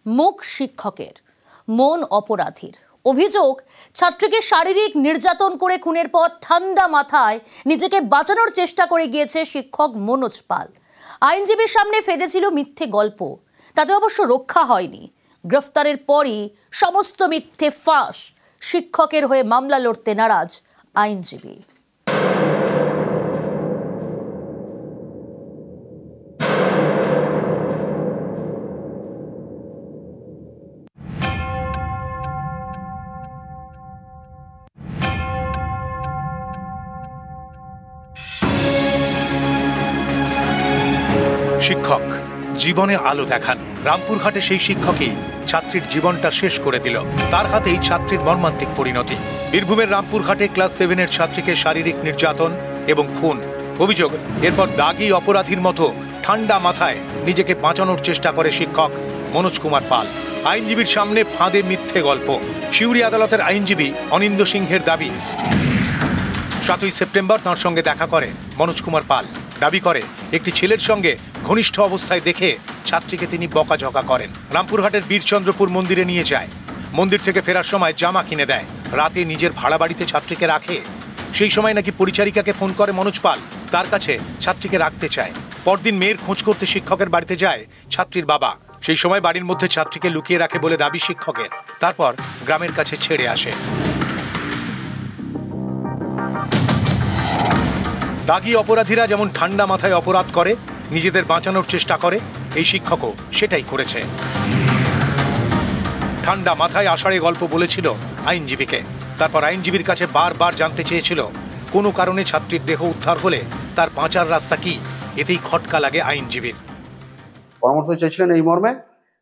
মুখ শিক্ষকের, মন অপরাধীর। অভিযোগ, ছাত্রীকে শারীরিক নির্যাতন করে খুনের পর ঠান্ডা মাথায় নিজেকে বাঁচানোর চেষ্টা করে গিয়েছে শিক্ষক মনোজ পাল। আইনজীবীর সামনে ফেঁদেছিল মিথ্যে গল্প, তাতে অবশ্য রক্ষা হয়নি। গ্রেফতারের পরই সমস্ত মিথ্যে ফাঁস। শিক্ষকের হয়ে মামলা লড়তে নারাজ আইনজীবী। শিক্ষক জীবনে আলো দেখান। রামপুরহাটে সেই শিক্ষকই ছাত্রীর জীবনটা শেষ করে দিল। তার হাতেই ছাত্রীর মর্মান্তিক পরিণতি। বীরভূমের রামপুরহাটে ক্লাস 7-এর ছাত্রীকে শারীরিক নির্যাতন এবং খুন। অভিযোগ, এরপর দাগী অপরাধীর মতো ঠান্ডা মাথায় নিজেকে বাঁচানোর চেষ্টা করে শিক্ষক মনোজ কুমার পাল। আইনজীবীর সামনে ফাঁদে মিথ্যে গল্প। সিউড়ি আদালতের আইনজীবী অনিন্দ সিংহের দাবি, 7ই সেপ্টেম্বর তাঁর সঙ্গে দেখা করে মনোজ কুমার পাল। দাবি করে একটি ছেলের সঙ্গে ঘনিষ্ঠ অবস্থায় দেখে ছাত্রীকে তিনি বকাঝকা করেন। রামপুরহাটের বীরচন্দ্রপুর মন্দিরে নিয়ে যায়। মন্দির থেকে ফেরার সময় জামা কিনে দেয়। রাতে নিজের ভাড়া বাড়িতে ছাত্রীকে রাখে। সেই সময় নাকি পরিচারিকাকে ফোন করে মনোজ পাল, তার কাছে ছাত্রীকে রাখতে চায়। পরদিন মেয়ের খোঁজ করতে শিক্ষকের বাড়িতে যায় ছাত্রীর বাবা। সেই সময় বাড়ির মধ্যে ছাত্রীকে লুকিয়ে রাখে বলে দাবি শিক্ষকের। তারপর গ্রামের কাছে ছেড়ে আসে। দাগী অপরাধীরা যেমন ঠান্ডা মাথায় অপরাধ করে, নিজেদের বাঁচানোর চেষ্টা করে, এই শিক্ষকও সেটাই করেছে। ঠান্ডা মাথায় আষাঢ়ে গল্প বলেছিল আইনজীবীকে। তারপর আইনজীবীর কাছে বারবার জানতে চেয়েছিল কোনো কারণে ছাত্রীর দেহ উদ্ধার হলে তার বাঁচার রাস্তা কি। এতেই খটকা লাগে আইনজীবীর। পরামর্শ চেয়েছিলেন এই মর্মে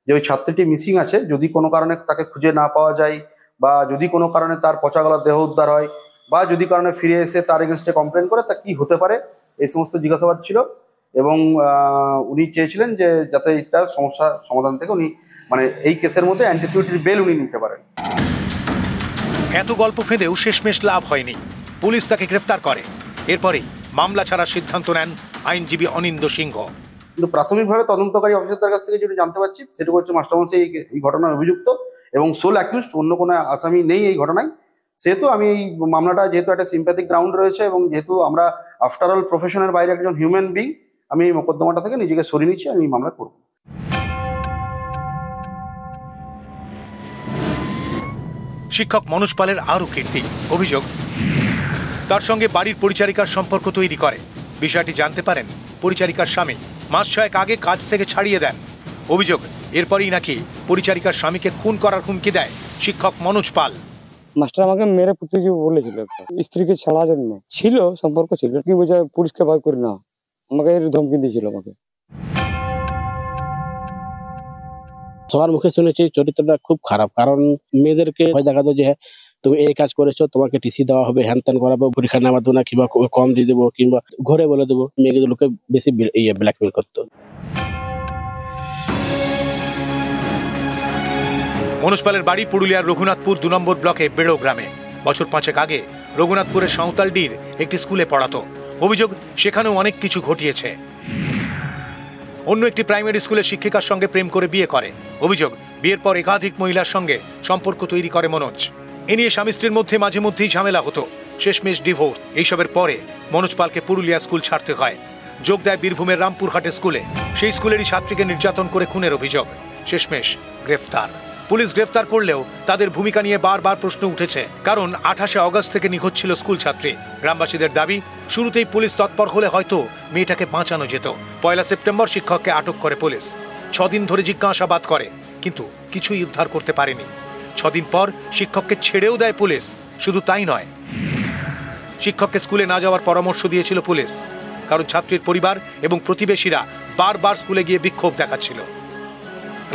যে ওই ছাত্রীটি মিসিং আছে, যদি কোনো কারণে তাকে খুঁজে না পাওয়া যায় বা যদি কোনো কারণে তার পচা গলা দেহ উদ্ধার হয় বা যদি কারণে ফিরে এসে তার এগেনস্টে কমপ্লেন করে, তা কি হতে পারে, এই সমস্ত জিজ্ঞাসাবাদ ছিল। এবং উনি চেয়েছিলেন যে যাতে এইটার সমস্যা সমাধান থেকে উনি এই কেসের মধ্যে অ্যান্টিসিপেটরি বেল উনি নিতে পারেন। এত গল্প ফেঁদেও শেষমেশ লাভ হয়নি। পুলিশ তাকে গ্রেফতার করে। এরপরেই মামলা ছাড়ার সিদ্ধান্ত নেন আইনজীবী অনিন্দ সিংহ। কিন্তু প্রাথমিকভাবে তদন্তকারী অফিসারদের কাছ থেকে যেটা জানতে পারছি সেটুকু হচ্ছে মাস্টারমশাই এই ঘটনার অভিযুক্ত এবং সোল অ্যাকিউজড, অন্য কোনো আসামি নেই এই ঘটনায়। সেহেতু আমি এই মামলাটা, যেহেতু একটা সিম্প্যাথিক গ্রাউন্ড রয়েছে এবং যেহেতু আমরা আফটার অল প্রফেশনের বাইরে একজন হিউম্যান বিং, আমি এই মোকদ্দমাটা থেকে নিজেকে সরিয়ে নিচ্ছি। আমি মামলা করব। শিক্ষক মনোজ পালের আরও কীর্তি। অভিযোগ, তার সঙ্গে বাড়ির পরিচারিকার সম্পর্ক তৈরি করে। বিষয়টি জানতে পারেন পরিচারিকার স্বামী। মাস 6 আগে কাজ থেকে ছাড়িয়ে দেন। অভিযোগ, এরপরই নাকি পরিচারিকার স্বামীকে খুন করার হুমকি দেয় শিক্ষক মনোজ পাল। মাস্টার আমাকে মেরে পুঁতে বলেছিল, স্ত্রীকে ছাড়ার জন্য ছিল, সম্পর্ক ছিল, কি বোঝায় পুলিশকে ভয় করি না, আমাকে ধমকি দিয়েছিল। আমাকে সবার মুখে শুনেছি চরিত্রটা খুব খারাপ, কারণ মেয়েদেরকে ভয় দেখাতো যে তুমি এই কাজ করেছো, তোমাকে টিসি দেওয়া হবে, হ্যান ত্যান করাবো, পরীক্ষা নেওয়া দেবো না, কিংবা কম দিয়ে দেবো, কিংবা ঘরে বলে দেবো। মেয়েগুলোকে বেশি ব্ল্যাকমেল করতো। মনোজ পালের বাড়ি পুরুলিয়ার রঘুনাথপুর 2 নম্বর ব্লকে বেড়ো গ্রামে। বছর 5 আগে রঘুনাথপুরের সাঁওতালডির একটি স্কুলে পড়াতো। অভিযোগ, সেখানেও অনেক কিছু ঘটিয়েছে। অন্য একটি প্রাইমারি স্কুলের শিক্ষিকার সঙ্গে প্রেম করে বিয়ে করে। অভিযোগ, বিয়ের পর একাধিক মহিলার সঙ্গে সম্পর্ক তৈরি করে মনোজ। এ নিয়ে স্বামী স্ত্রীর মধ্যে মাঝে মধ্যেই ঝামেলা হতো। শেষমেশ ডিভোর্স। এইসবের পরে মনোজ পালকে পুরুলিয়া স্কুল ছাড়তে হয়। যোগ দেয় বীরভূমের রামপুরহাটের স্কুলে। সেই স্কুলেরই ছাত্রীকে নির্যাতন করে খুনের অভিযোগ। শেষমেশ গ্রেফতার। পুলিশ গ্রেফতার করলেও তাদের ভূমিকা নিয়ে বারবার প্রশ্ন উঠেছে, কারণ 28 আগস্ট থেকে নিখোঁজ ছিল স্কুল ছাত্রী। গ্রামবাসীদের দাবি, শুরুতেই পুলিশ তৎপর হলে হয়তো মেয়েটাকে বাঁচানো যেত। 1 সেপ্টেম্বর শিক্ষককে আটক করে পুলিশ। 6 দিন ধরে জিজ্ঞাসাবাদ করে, কিন্তু কিছুই উদ্ধার করতে পারেনি। 6 দিন পর শিক্ষককে ছেড়েও দেয় পুলিশ। শুধু তাই নয়, শিক্ষককে স্কুলে না যাওয়ার পরামর্শ দিয়েছিল পুলিশ, কারণ ছাত্রীর পরিবার এবং প্রতিবেশীরা বারবার স্কুলে গিয়ে বিক্ষোভ দেখাচ্ছিল।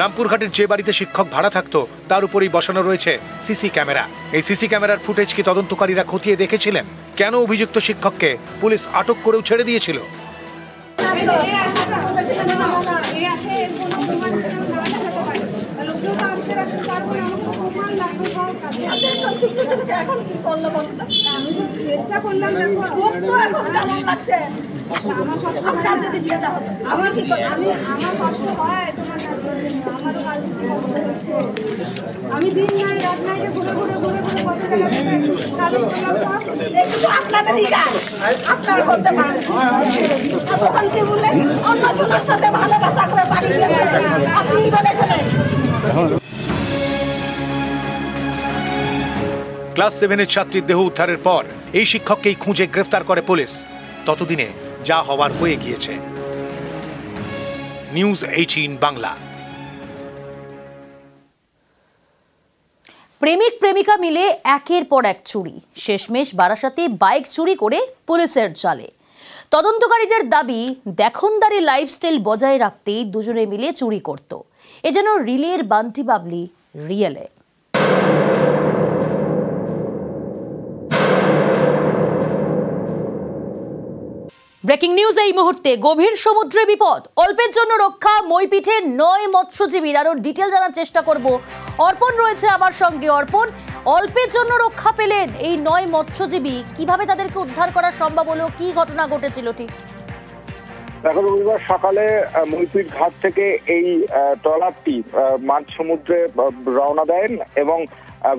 রামপুরহাটের যে বাড়িতে শিক্ষক ভাড়া থাকতো তার উপরেই বসানো রয়েছে সিসি ক্যামেরা। এই সিসি ক্যামেরার ফুটেজ কি তদন্তকারীরা খতিয়ে দেখেছিলেন? কেন অভিযুক্ত শিক্ষককে পুলিশ আটক করেও ছেড়ে দিয়েছিল? আমার আমি দিন নাই রাত নাই ঘুরে ঘুরে ঘুরে ঘুরে কত টাকা একটু আপনাদেরই কাজ আপনারা করতে পারেন। তখন কি বললেন অন্য জনের সাথে ভালোবাসা করে বাড়ি গেলেন, আপনিই বলেছিলেন। ক্লাস 7-এর ছাত্রীর দেহ উদ্ধারের পর এই শিক্ষককেই খুঁজে গ্রেফতার করে পুলিশ। ততদিনে যা হওয়ার হয়ে গিয়েছে। নিউজ 18 বাংলা। প্রেমিক প্রেমিকা মিলে একের পর এক চুরি, শেষমেশ বারাসাতে বাইক চুরি করে পুলিশের জালে। তদন্তকারীদের দাবি দেখনদারি লাইফস্টাইল বজায় রাখতেই দুজনে মিলে চুরি করত। এ যেন রিলের বান্টি বাবলি রিয়েলে। ব্রেকিং নিউজ এই মুহূর্তে। গভীর সমুদ্রে বিপদ, অল্পের জন্য রক্ষা মইপিঠে 9 মৎস্যজীবীর। আরো ডিটেল জানার চেষ্টা করব। অর্পণ রয়েছে আমার সঙ্গে। অর্পণ, অল্পের জন্য রক্ষা পেলেন এই 9 মৎস্যজীবী, কিভাবে তাদেরকে উদ্ধার করা সম্ভব হলো, কি ঘটনা ঘটেছিল ঠিক? দেখো, রবিবার সকালে মইপিঠ ঘাট থেকে এই ট্রলারটি মাঝ সমুদ্রে রওনা দেন এবং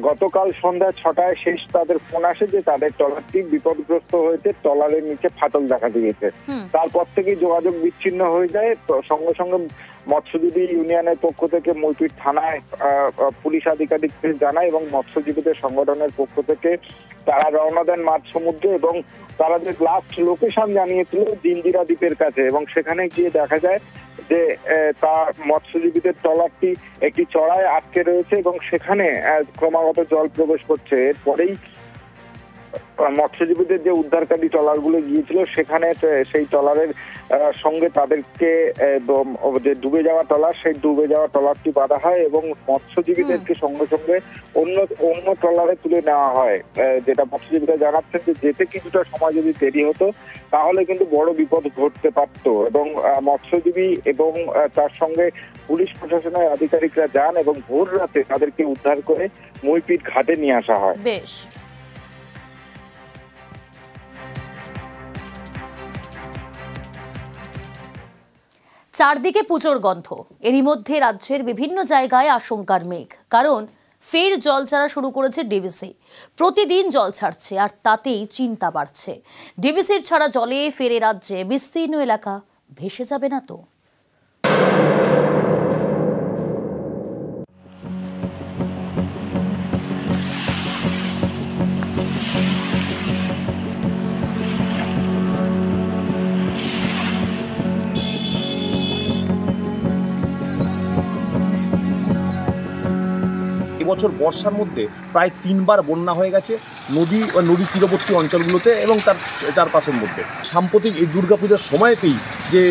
গতকাল সন্ধ্যা 6টায় শেষ তাদের ফোন আসে যে তাদের ট্রলারটি বিপদগ্রস্ত হয়েছে, ট্রলারের নিচে ফাটল দেখা দিয়েছে। তারপর থেকেই যোগাযোগ বিচ্ছিন্ন হয়ে যায়। তো সঙ্গে সঙ্গে মৎস্যজীবী ইউনিয়নের পক্ষ থেকে মইপিঠ থানায় পুলিশ আধিকারিকদের জানায় এবং মৎস্যজীবীদের সংগঠনের পক্ষ থেকে তারা রওনা দেন মাঝ সমুদ্রে এবং তারা যে লাস্ট লোকেশন জানিয়েছিল জিঞ্জিরা দ্বীপের কাছে, এবং সেখানে গিয়ে দেখা যায় যে তার মৎস্যজীবীদের ট্রলারটি একটি চড়ায় আটকে রয়েছে এবং সেখানে ক্রমাগত জল প্রবেশ করছে। এরপরেই মৎস্যজীবীদের যে উদ্ধারকারী ট্রলারগুলো গিয়েছিল সেখানে সেই ট্রলারের সঙ্গে তাদেরকে যে ডুবে যাওয়া ট্রলার, সেই ডুবে যাওয়া ট্রলারটি বাঁধা হয় এবং মৎস্যজীবীদেরকে সঙ্গে সঙ্গে অন্য ট্রলারে তুলে নেওয়া হয়। যেটা মৎস্যজীবীরা জানাচ্ছেন যে যেতে কিছুটা সময় যদি দেরি হতো তাহলে কিন্তু বড় বিপদ ঘটতে পারত, এবং মৎস্যজীবী এবং তার সঙ্গে পুলিশ প্রশাসনের আধিকারিকরা যান এবং ভোর রাতে তাদেরকে উদ্ধার করে মইপিঠ ঘাটে নিয়ে আসা হয়। বেশ। চারদিকে পুজোর গন্ধ, এরই মধ্যে রাজ্যের বিভিন্ন জায়গায় আশঙ্কার মেঘ, কারণ ফের জল ছাড়া শুরু করেছে ডিভিসি। প্রতিদিন জল ছাড়ছে আর তাতেই চিন্তা বাড়ছে। ডিভিসির ছাড়া জলে ফেরে রাজ্যে বিস্তীর্ণ এলাকা ভেসে যাবে না তো? এবছর বর্ষার মধ্যে প্রায় 3বার বন্যা হয়ে গেছে নদী ও নদী তীরবর্তী অঞ্চলগুলোতে এবং তার চারপাশের মধ্যে। সাম্প্রতিক এই দুর্গাপূজার সময়তেই যে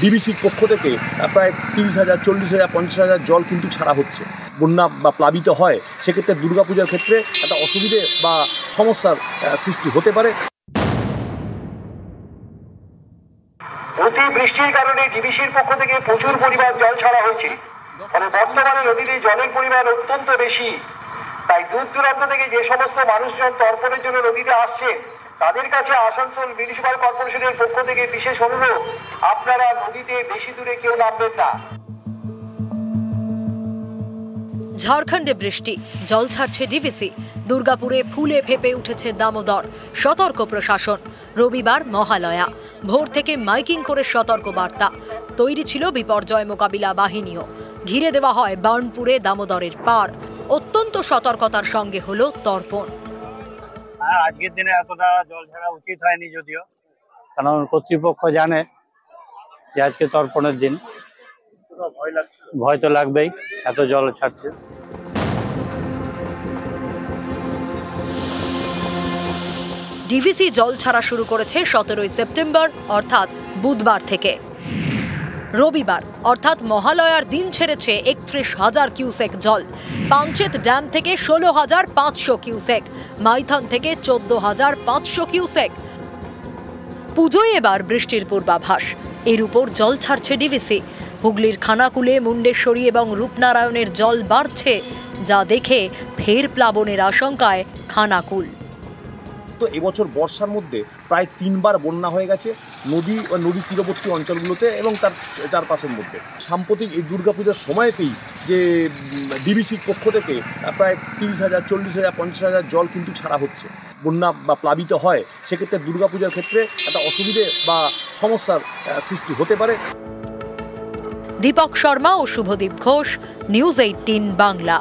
ডিবিসির পক্ষ থেকে প্রায় 30,000, 40,000, 50,000 জল কিন্তু ছাড়া হচ্ছে। বন্যা বা প্লাবিত হয়, সেক্ষেত্রে দুর্গাপূজার ক্ষেত্রে একটা অসুবিধে বা সমস্যার সৃষ্টি হতে পারে। অতি বৃষ্টির কারণে ডিবিসির পক্ষ থেকে প্রচুর পরিমাণ জল ছাড়া হয়েছে, ফলে বর্তমানে নদীতে জলের পরিমাণ অত্যন্ত বেশি। তাই দূর দূরান্ত থেকে যে সমস্ত মানুষজন তর্পণের জন্য নদীতে আসছেন তাদের কাছে আসানসোল মিউনিসিপাল কর্পোরেশনের পক্ষ থেকে বিশেষ অনুরোধ, আপনারা নদীতে বেশি দূরে কেউ নামবেন না। ঝাড়খণ্ডে বৃষ্টি, জল ছাড়ছে ডিবিসি। দুর্গাপুরে ফুলে ফেপে উঠেছে দামোদর, সতর্ক প্রশাসন। রবিবার মহালয়া, ভোর থেকে মাইকিং করে সতর্ক বার্তা। তৈরি ছিল বিপর্যয় মোকাবিলা বাহিনীও। ঘিরে দেওয়া হয় বার্নপুরে দামোদরের পার। অত্যন্ত সতর্কতার সঙ্গে হলো তর্পণ। আজকের দিনে এতটা জল ছাড়া উচিত হয়নি, যদিও কারণ কর্তৃপক্ষ জানে যে আজকে তর্পণের দিন। ভয় তো লাগবেই, এত জল ছাড়ছে। ডিভিসি জল ছাড়া শুরু করেছে 17ই সেপ্টেম্বর অর্থাৎ বুধবার থেকে। রবিবার অর্থাৎ মহালয়ার দিন ছেড়েছে 31,000 কিউসেক জল। পাঞ্চেত ড্যাম থেকে 16,500 কিউসেক, মাইথন থেকে 14,500 কিউসেক। পুজোয় এবার বৃষ্টির পূর্বাভাস, এর উপর জল ছাড়ছে ডিভিসি। হুগলির খানাকুলে, মুন্ডেশ্বরী এবং রূপনারায়ণের জল বাড়ছে, যা দেখে ফের প্লাবনের আশঙ্কায় খানাকুল। তো এবছর বর্ষার মধ্যে প্রায় 3বার বন্যা হয়ে গেছে নদী ও নদী তীরবর্তী অঞ্চলগুলোতে এবং তার চারপাশের মধ্যে। সাম্প্রতিক এই দুর্গাপূজার সময়তেই যে ডিবিসির পক্ষ থেকে প্রায় 30,000, 40,000, 50,000 জল কিন্তু ছাড়া হচ্ছে। বন্যা বা প্লাবিত হয়, সেক্ষেত্রে দুর্গাপূজার ক্ষেত্রে একটা অসুবিধে বা সমস্যার সৃষ্টি হতে পারে। দীপক শর্মা ও শুভদীপ ঘোষ, নিউজ 18 বাংলা।